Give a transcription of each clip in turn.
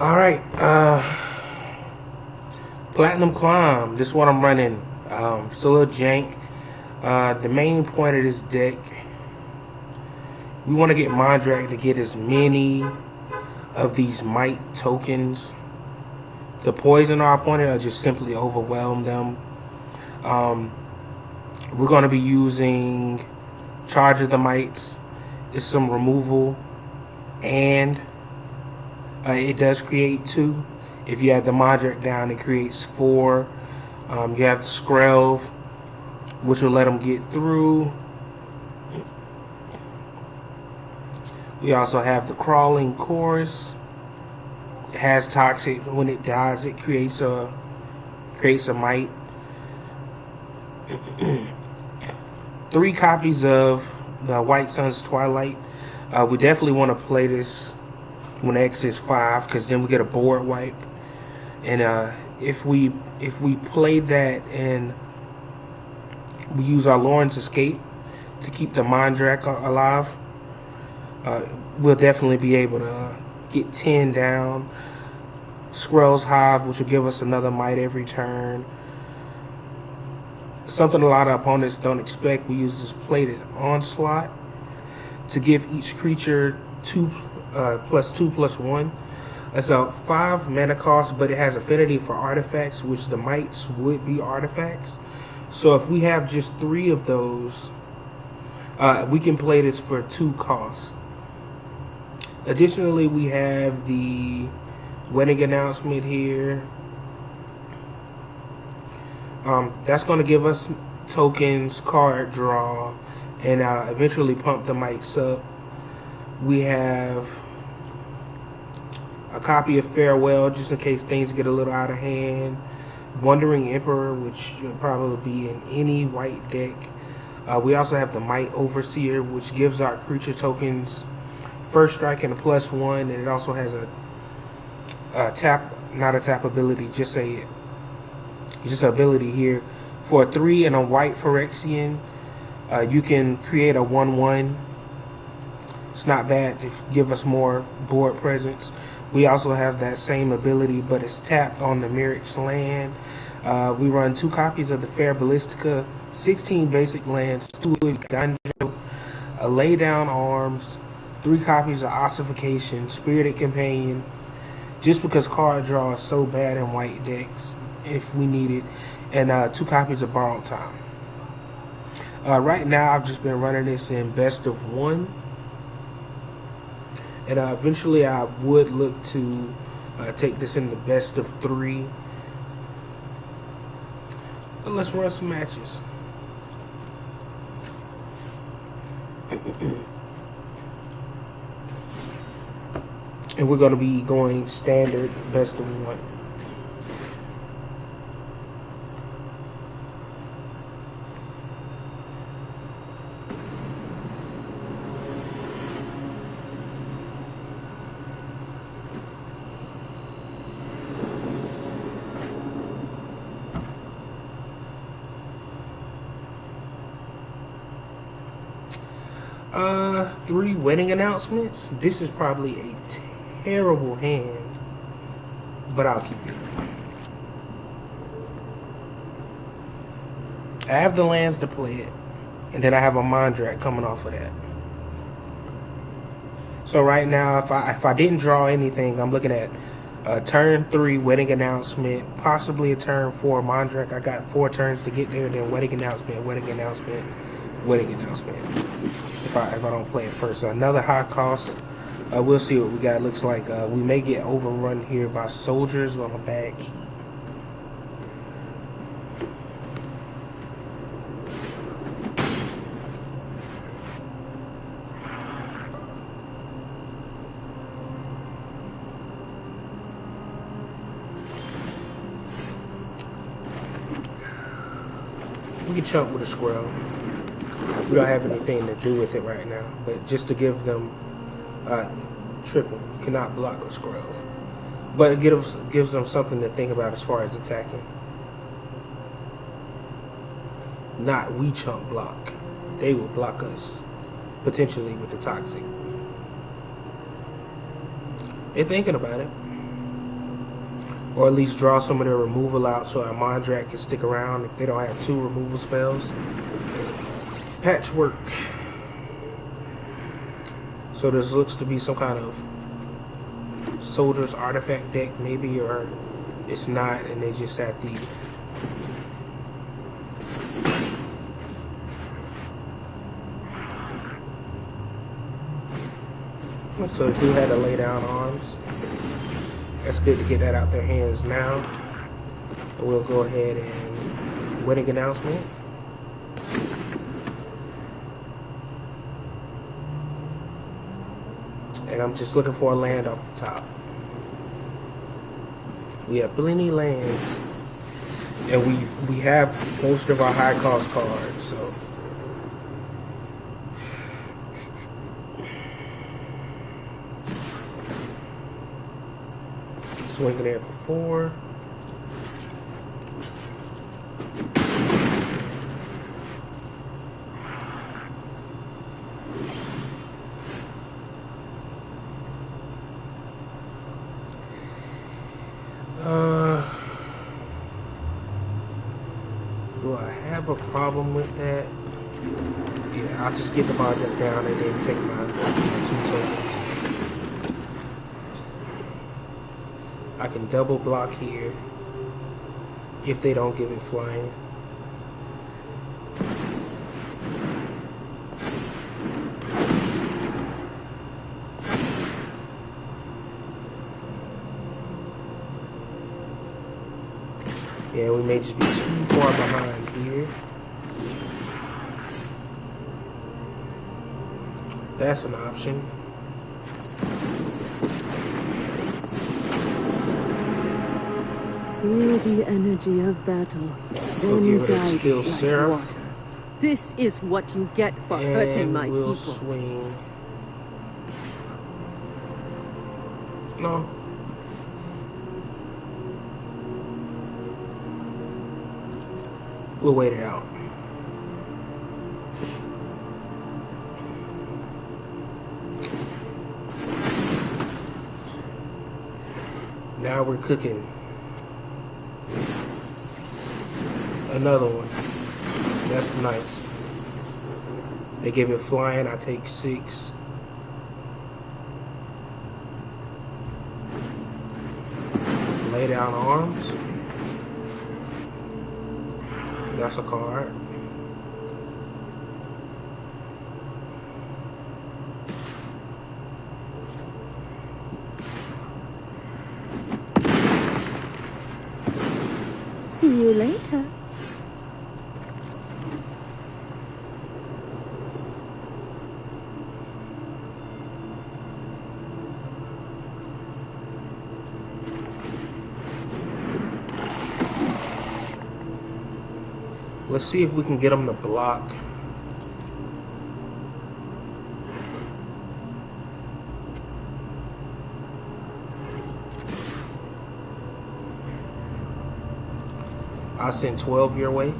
All right, Platinum Climb. This is what I'm running. Still a jank. The main point of this deck, we want to get Mondrak to get as many of these Mite tokens to poison our opponent or just simply overwhelm them. We're going to be using Charge of the Mites. It's some removal, and it does create 2. If you have the Mondrak down, it creates 4. You have the Skrelv, which will let them get through. We also have the Crawling Chorus. It has Toxic. When it dies, it creates a Mite. 3 copies of the White Sun's Twilight. We definitely want to play this when X is 5, because then we get a board wipe. And if we play that and we use our Lauren's Escape to keep the Mondrak alive, we'll definitely be able to get 10 down. Skrell's Hive, which will give us another Mite every turn. Something a lot of opponents don't expect, we use this Plated Onslaught to give each creature 2 +2/+1. That's a 5 mana cost, but it has affinity for artifacts, which the Mites would be artifacts. So if we have just 3 of those, we can play this for 2 costs. Additionally, we have the wedding announcement here. That's going to give us tokens, card draw, and eventually pump the Mites up. We have a copy of Farewell, just in case things get a little out of hand. Wandering Emperor, which will probably be in any white deck. We also have the Mite Overseer, which gives our creature tokens first strike and a +1, and it also has a tap, not a tap ability, just an ability here. For a 3 and a white Phyrexian, you can create a 1/1. It's not bad to give us more board presence. We also have that same ability, but it's tapped on the Mirage land. We run 2 copies of the Fair Ballistica, 16 basic lands, 2 of Ganjo, a Lay Down Arms, 3 copies of Ossification, Spirited Companion, just because card draw is so bad in white decks if we need it, and 2 copies of Borrowed Time. Right now, I've just been running this in best of 1. And eventually I would look to take this in the best of 3. But let's run some matches. And we're going to be going standard best of 1. Three wedding announcements. This is probably a terrible hand, but I'll keep it. I have the lands to play it, and then I have a Mondrak coming off of that. So right now, if I didn't draw anything, I'm looking at turn 3 wedding announcement, possibly a turn 4 Mondrak. I got 4 turns to get there, then wedding announcement, wedding announcement, wedding announcement. If I don't play it first, so another high cost. We'll see what we got. Looks like we may get overrun here by soldiers on the back. We can chunk with a Skrell. We don't have anything to do with it right now, but just to give them triple. You cannot block a Skrell, but it gives them something to think about as far as attacking. Not we chunk block. They will block us potentially with the toxic. They're thinking about it. Or at least draw some of their removal out so our Mondrak can stick around if they don't have 2 removal spells. Patchwork. So this looks to be some kind of soldier's artifact deck maybe, or it's not and they just have the so they do have to lay down arms. That's good to get that out their hands now. We'll go ahead and wedding announcement. And I'm just looking for a land off the top. We have plenty lands. And we have most of our high cost cards, so swinging there for 4. Do I have a problem with that? Yeah, I'll just get the project down and then take my 2 tokens. I can double block here if they don't give it flying. Yeah, we may just be too far behind here. That's an option. Feel the energy of battle. Then guide it like water. This is what you get for hurting my we'll people. Swing. No. We'll wait it out. Now we're cooking. Another one. That's nice. They give it flying, I take 6. Lay down arms. That's a card. See you later. Let's see if we can get them to block. I'll send 12 your way.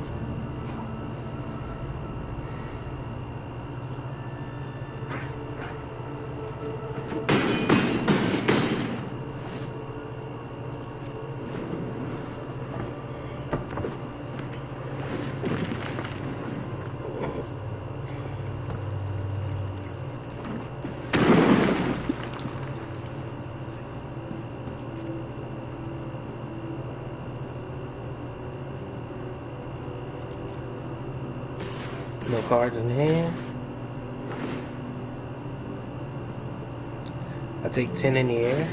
No cards in hand. I take 10 in the air.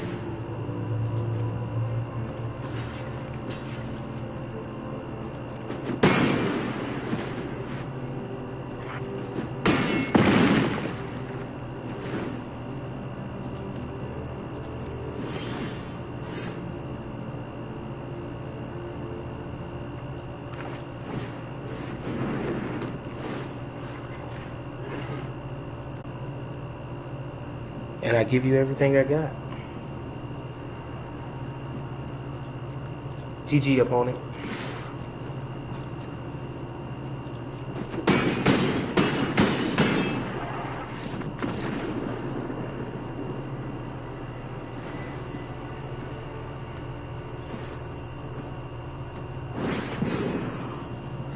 And I give you everything I got. GG, opponent.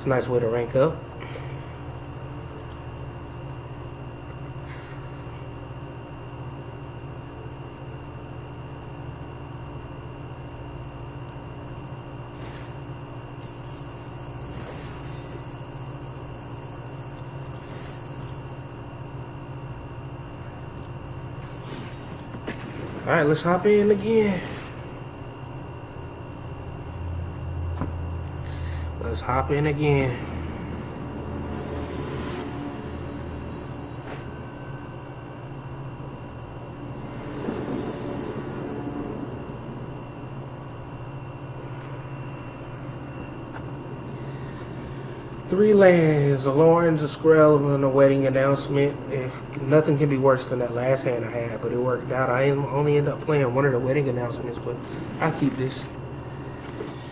It's a nice way to rank up. All right, let's hop in again. Let's hop in again. Three lands, a Lawrence, a Skrell, and a wedding announcement. If nothing can be worse than that last hand I had, but it worked out. I only end up playing one of the wedding announcements, but I'll keep this.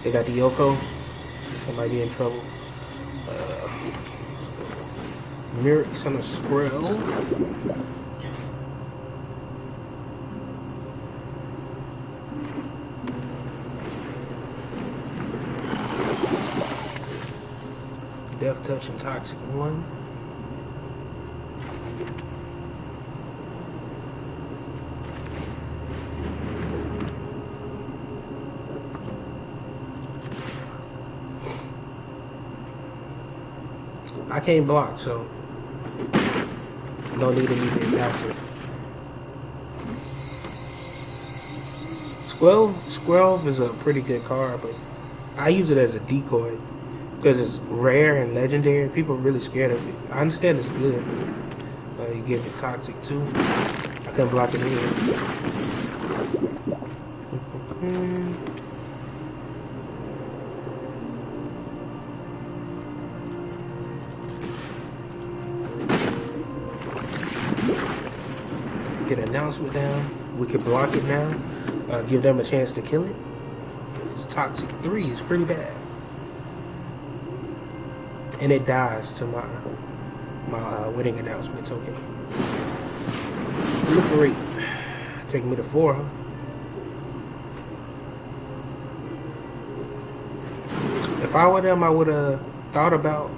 They got the Yoko. I might be in trouble. Mirrors and a Skrell. Death Touch and Toxic 1. I can't block, so no need to be passive. Squelch is a pretty good card, but I use it as a decoy because it's rare and legendary. People are really scared of it. I understand it's good. You give it Toxic too. I couldn't block it anyway. Get an announcement down. We can block it now. Give them a chance to kill it. It's Toxic 3 is pretty bad. And it dies to my wedding announcement token. Proliferate. Take me to 4, huh? If I were them, I would have thought about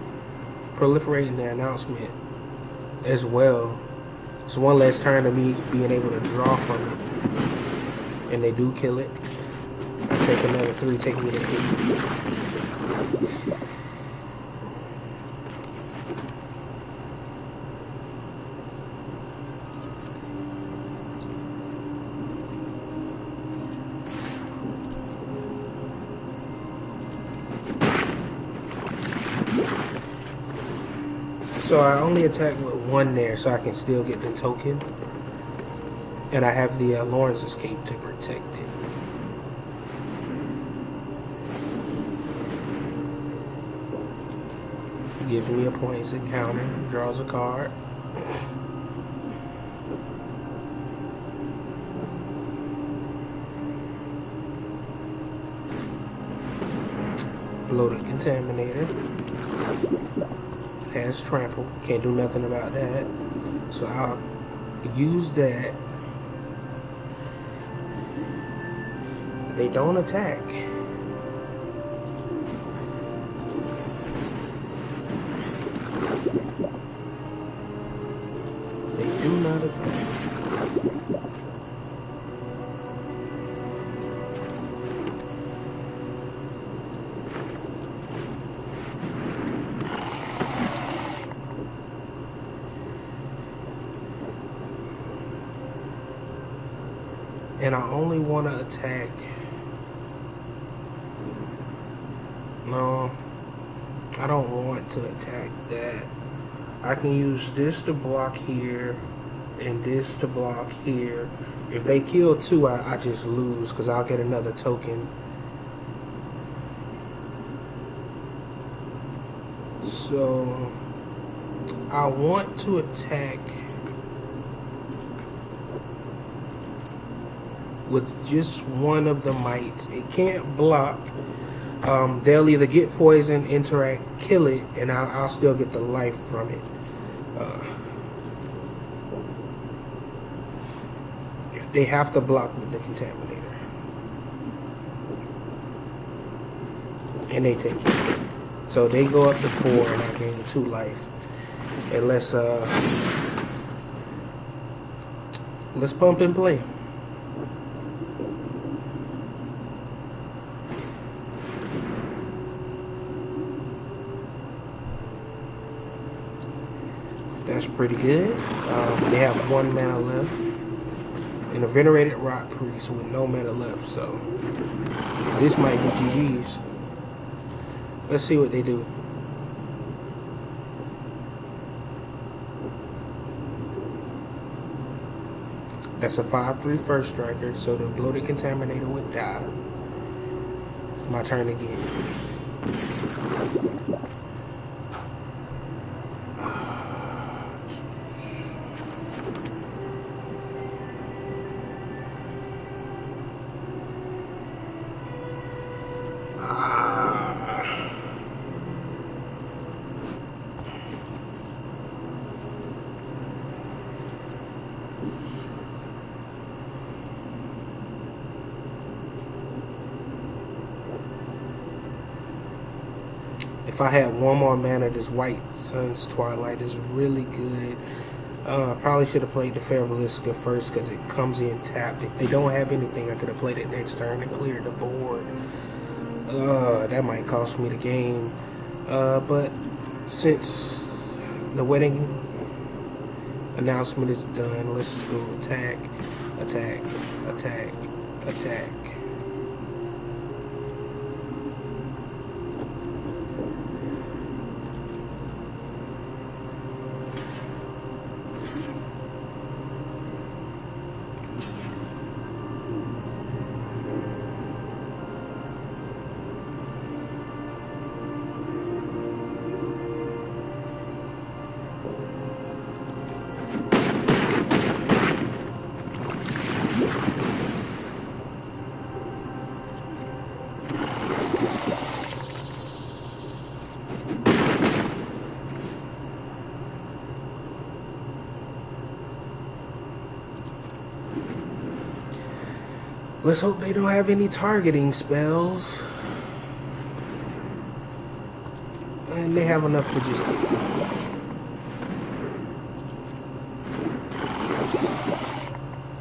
proliferating the announcement as well. It's one less turn of me being able to draw from it. And they do kill it. I take another 3, take me to 8. So I only attack with 1 there, so I can still get the token. And I have the Lawrence Escape to protect it. Gives me a poison counter, draws a card. Bloated Contaminator. Has trample. Can't do nothing about that. So I'll use that. They don't attack. They do not attack. And I only want to attack. No, I don't want to attack that. I can use this to block here and this to block here. If they kill 2, I just lose because I'll get another token. So I want to attack with just one of the mites. It can't block. They'll either get poison, interact, kill it, and I'll still get the life from it. If they have to block with the Contaminator. And they take it. So they go up to 4 and I gain 2 life. And let's pump and play. That's pretty good. They have 1 mana left. And a venerated rock priest with no mana left. So this might be GG's. Let's see what they do. That's a 5/3 first striker, so the bloated contaminator would die. My turn again. If I had 1 more mana, this White Sun's Twilight is really good. Probably should have played the Fabulous first because it comes in tapped. If they don't have anything, I could have played it next turn and cleared the board. That might cost me the game. But since the wedding announcement is done, let's go attack, attack, attack, attack. Let's hope they don't have any targeting spells. And they have enough to just...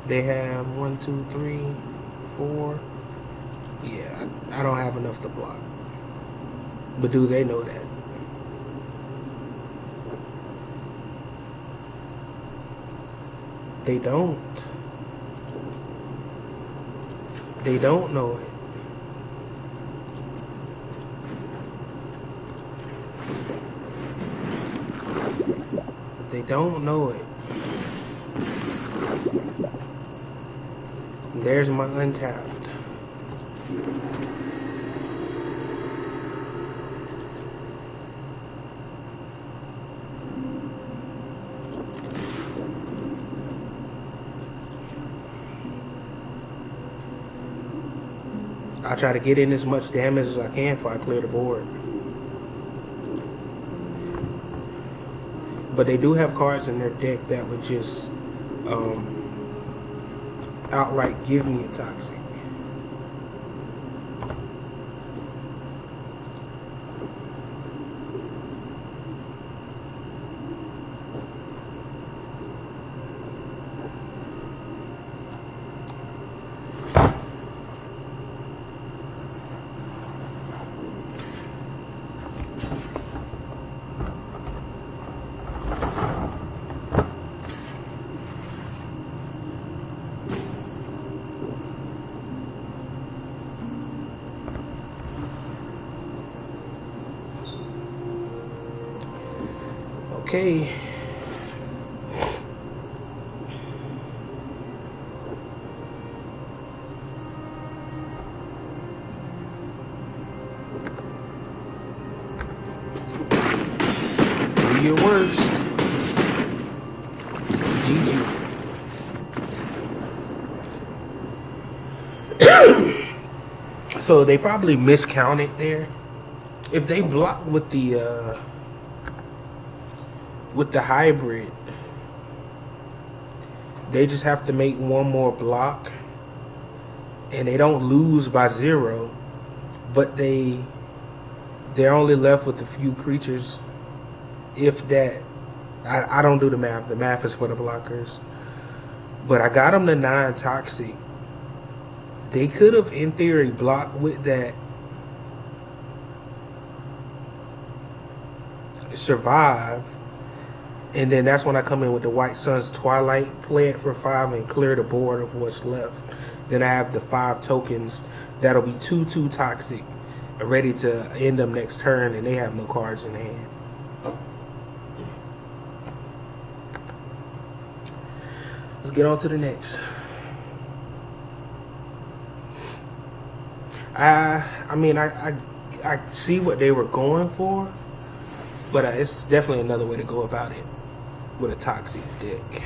They have 1, 2, 3, 4. Yeah, I don't have enough to block. But do they know that? They don't. They don't know it. They don't know it. There's my untapped. I try to get in as much damage as I can before I clear the board. But they do have cards in their deck that would just outright give me a toxic. Okay. Do your worst. GG. So they probably miscounted there. If they block with the hybrid, they just have to make 1 more block and they don't lose by 0, but they They're only left with a few creatures, if that. I don't do the math. The math is for the blockers. But I got them to 9 toxic. They could have, in theory, blocked with that, survive, and then that's when I come in with the White Sun's Twilight, play it for 5 and clear the board of what's left. Then I have the 5 tokens that'll be 2/2 toxic, ready to end them next turn, and they have no cards in hand. Let's get on to the next. I mean, I see what they were going for, but it's definitely another way to go about it with a toxic deck.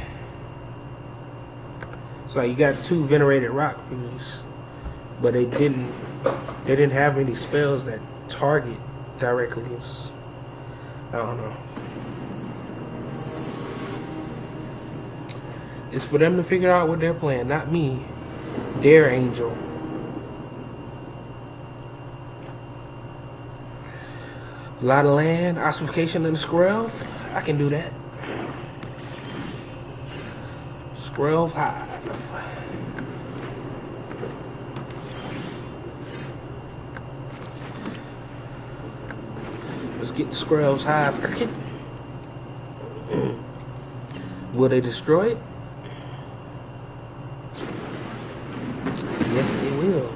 So you got 2 venerated rock beasts, but they didn't have any spells that target directly. I don't know. It's for them to figure out what they're playing, not me. Their angel. A lot of land, ossification of the Skrelv. I can do that. Skrelv Hive. Let's get the Skrelv's Hive cooking. Will they destroy it? Yes, they will.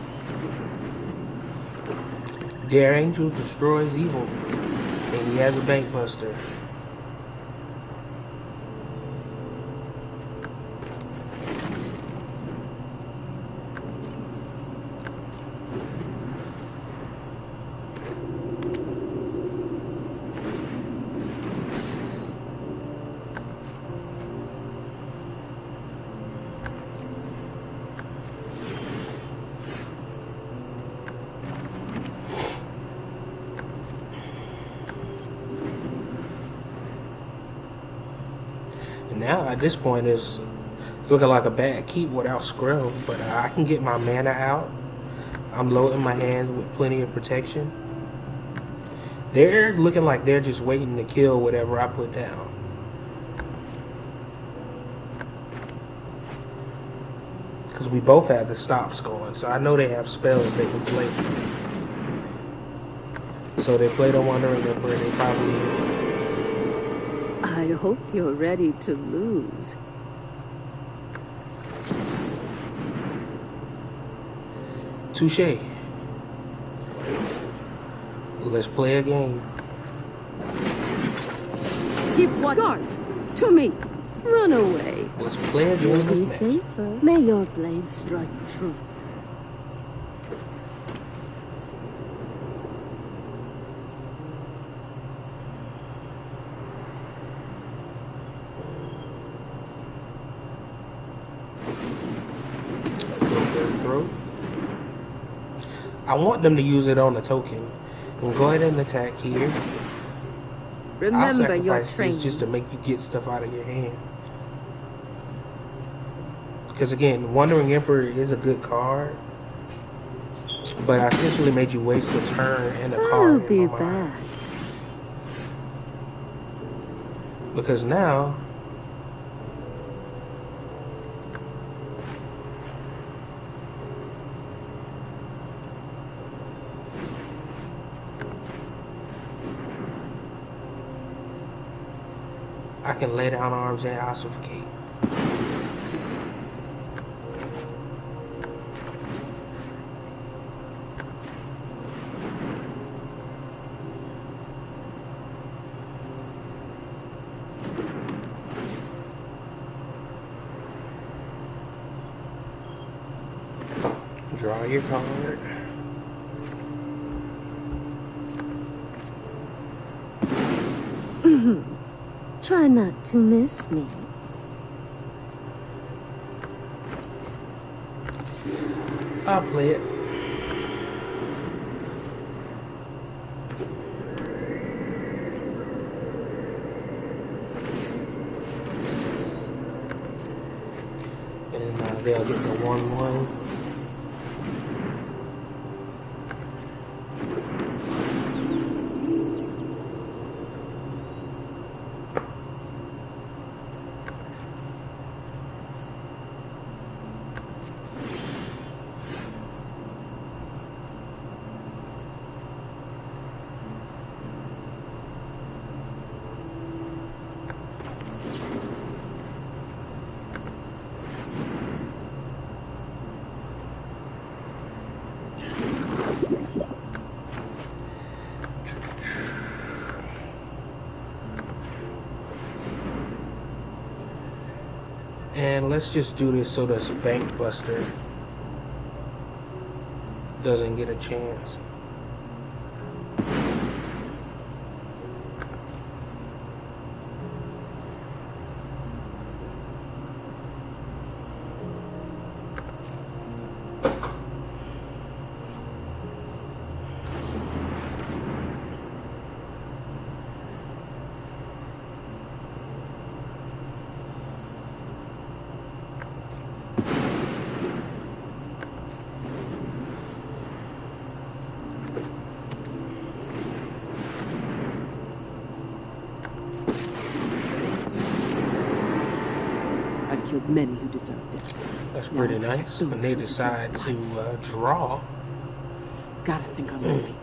Their angel destroys evil. And he has a bank buster. Now at this point it's looking like a bad keep without Skrelv, but I can get my mana out. I'm loading my hand with plenty of protection. They're looking like they're just waiting to kill whatever I put down. Because we both have the stops going, so I know they have spells they can play. So they played a Wandering Emperor, they probably... I hope you're ready to lose. Touché. Let's play a game. Keep what guards to me. Run away. Let's play a game. You'll be safer. May your blade strike true. I want them to use it on the token. And go ahead and attack here. Remember your I'll sacrifice training. this just to make you get stuff out of your hand. Because again, Wandering Emperor is a good card. But I essentially made you waste a turn and a card. I'll be back. Because now... I can lay down arms and ossificate. Draw your card. Try not to miss me. I'll play it. And they'll get the 1/1. And let's just do this so this bank buster doesn't get a chance. Killed many who deserved it. That's pretty nice. When they decide to draw. Gotta think on my feet.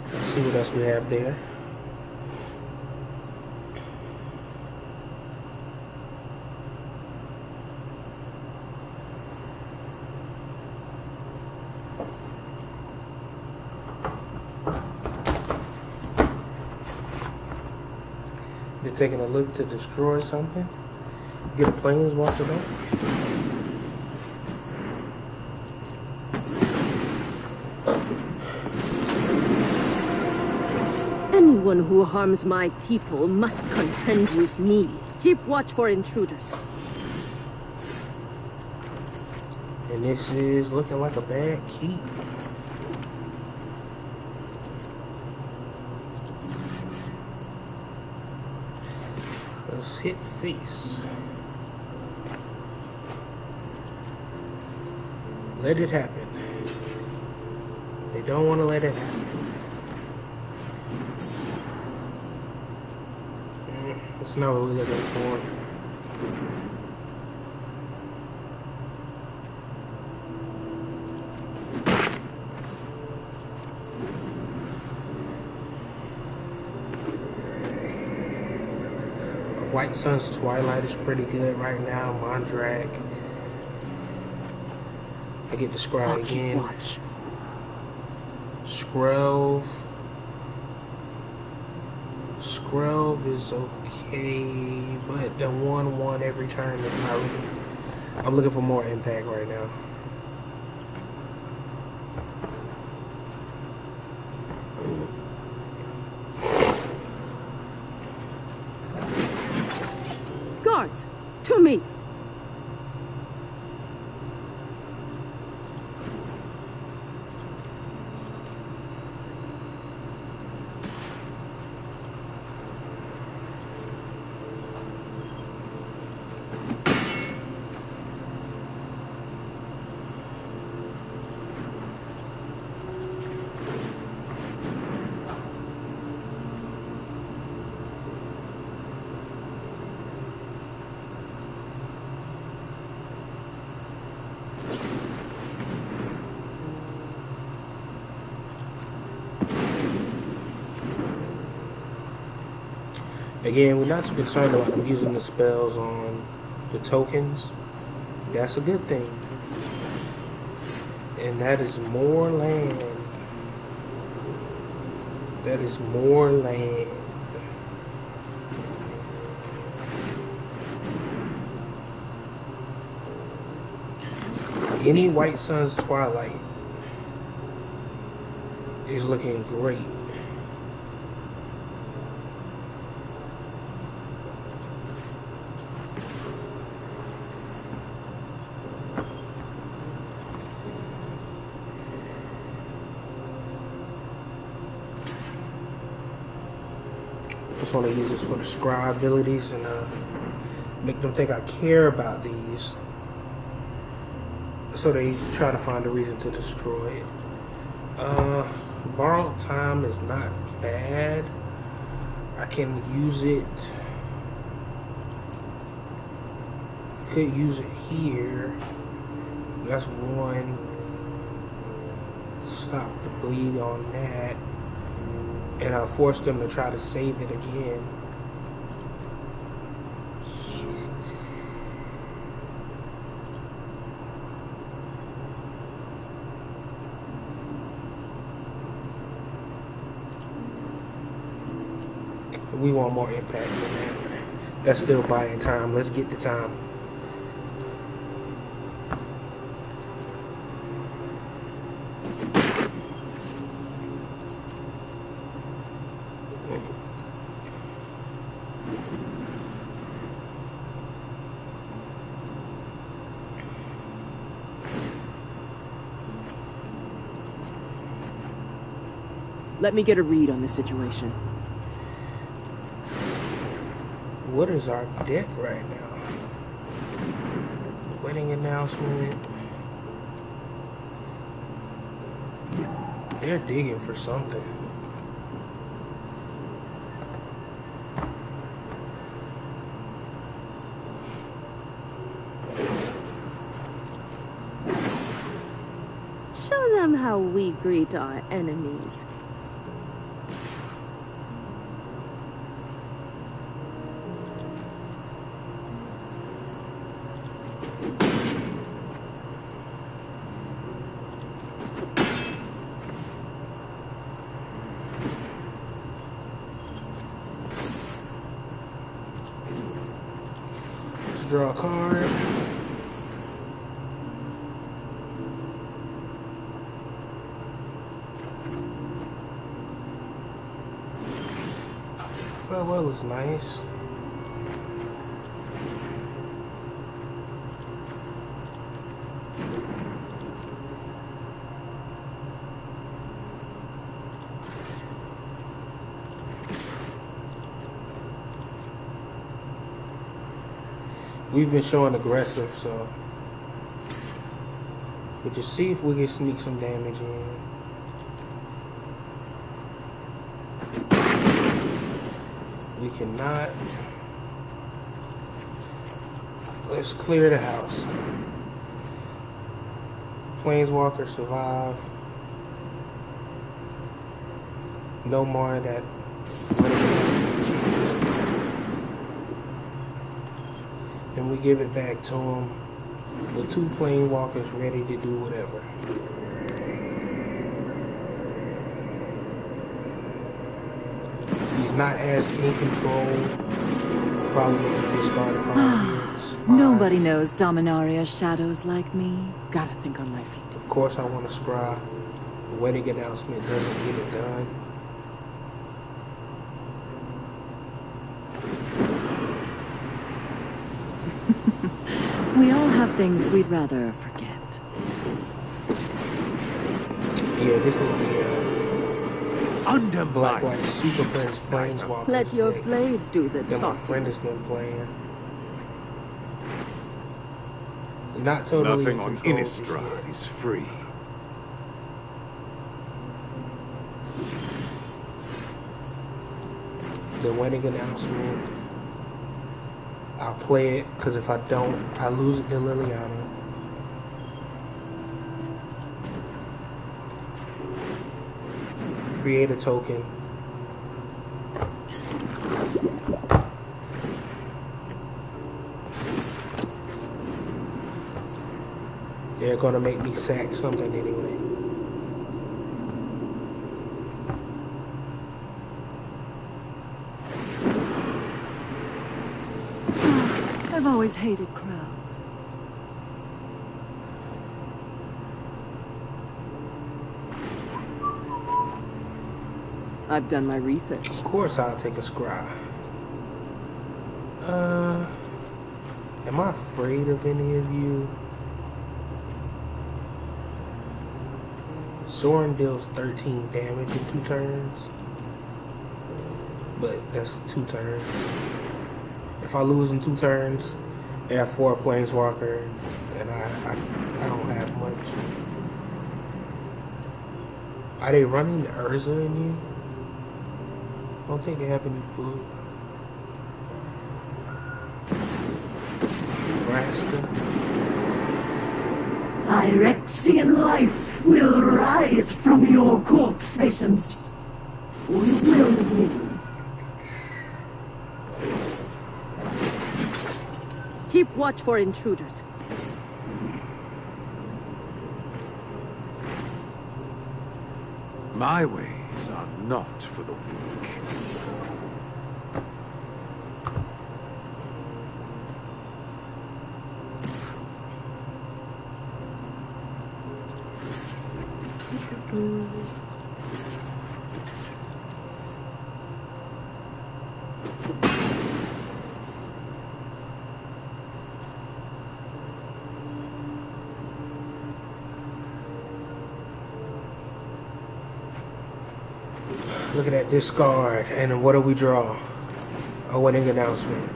Let's see what else we have there. You're taking a look to destroy something. Get a planeswalker though. Anyone who harms my people must contend with me. Keep watch for intruders. And this is looking like a bad keep. Let's hit face. Let it happen. They don't want to let it happen. That's not what we're looking for. White Sun's Twilight is pretty good right now. Mondrag. I get to scry again. Watch. Scrove. Scrove is okay, but the 1/1 every turn is not really. I'm looking for more impact right now. Guards, to me. Again, we're not too concerned about them using the spells on the tokens. That's a good thing. And that is more land. That is more land. Any White Sun's Twilight is looking great. Just want to use this for the scry abilities and make them think I care about these. So they try to find a reason to destroy it. Borrowed Time is not bad. I can use it. Could use it here. That's one. Stop the bleed on that. And I'll force them to try to save it again. We want more impact than that. That's still buying time. Let's get the time. Let me get a read on the situation. What is our deck right now? Wedding announcement. They're digging for something. Show them how we greet our enemies. Draw a card. Farewell is nice. We've been showing aggressive, so we just see if we can sneak some damage in. We cannot. Let's clear the house. Planeswalker survive. No more of that. And we give it back to him with 2 Planeswalkers ready to do whatever. He's not as in control. Probably when he started 5 years. 5. Nobody knows Dominaria's shadows like me. Gotta think on my feet. Of course I want to scry. The wedding announcement doesn't get it done. We all have things we'd rather forget. Yeah, this is the Under Black my White Super Prince Planeswalker. Let your deck blade do the that my friend talking. has been playing. Not totally Nothing in on control just Innistrad yet. is free. The wedding announcement. I'll play it because if I don't, I lose it to Liliana. Create a token. They're gonna make me sack something anyway. I've always hated crowds. I've done my research. Of course I'll take a scry. Am I afraid of any of you? Sorin deals 13 damage in 2 turns. But that's 2 turns. If I lose in 2 turns, I have 4 Planeswalker, and I don't have much. Are they running the Urza in you? I don't think they have any blue. Nebraska. Phyrexian life will rise from your corpse patience. We will win. Keep watch for intruders. My ways are not for the weak. Look at that discard. And what do we draw? A wedding announcement.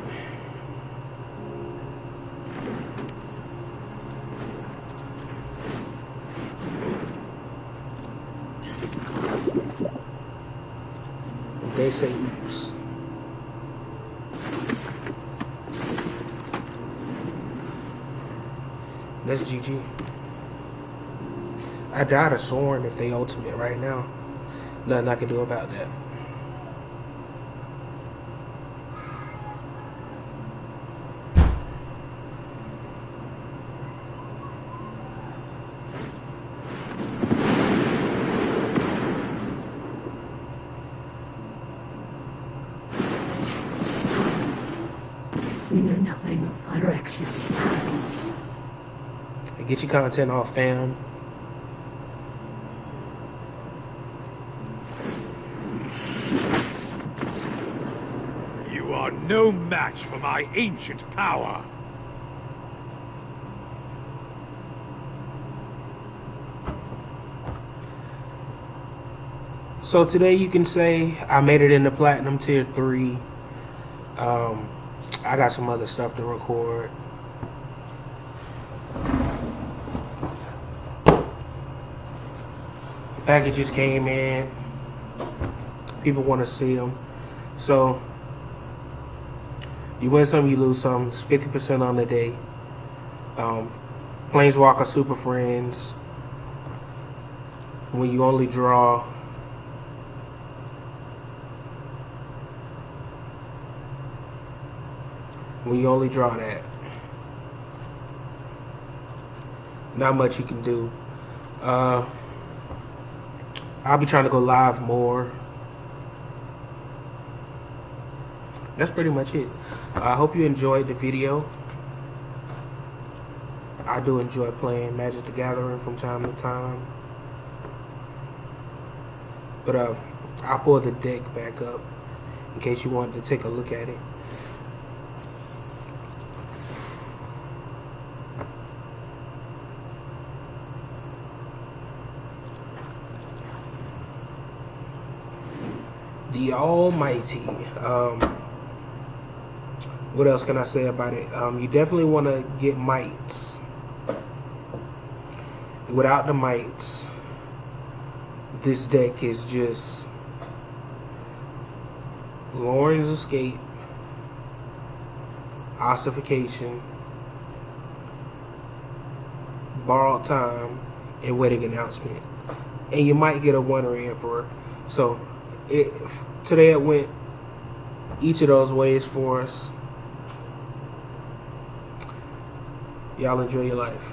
They say oops. That's GG. I died a Soren if they ultimate right now. Nothing I can do about that. We know nothing of Phyrexia's plans. Get your content off, fam. You are no match for my ancient power. So today you can say I made it into Platinum Tier 3. I got some other stuff to record. Packages came in. People want to see them. So you win some, you lose some. It's 50% on the day. Planeswalker Super Friends. When you only draw that. Not much you can do. I'll be trying to go live more. That's pretty much it. I hope you enjoyed the video. I do enjoy playing Magic the Gathering from time to time. But I'll pull the deck back up in case you wanted to take a look at it. The Almighty. What else can I say about it? You definitely want to get Mites. Without the Mites, this deck is just Lauren's Escape, Ossification, Borrowed Time, and Wedding Announcement. And you might get a Wandering Emperor. So today it went each of those ways for us. Y'all enjoy your life.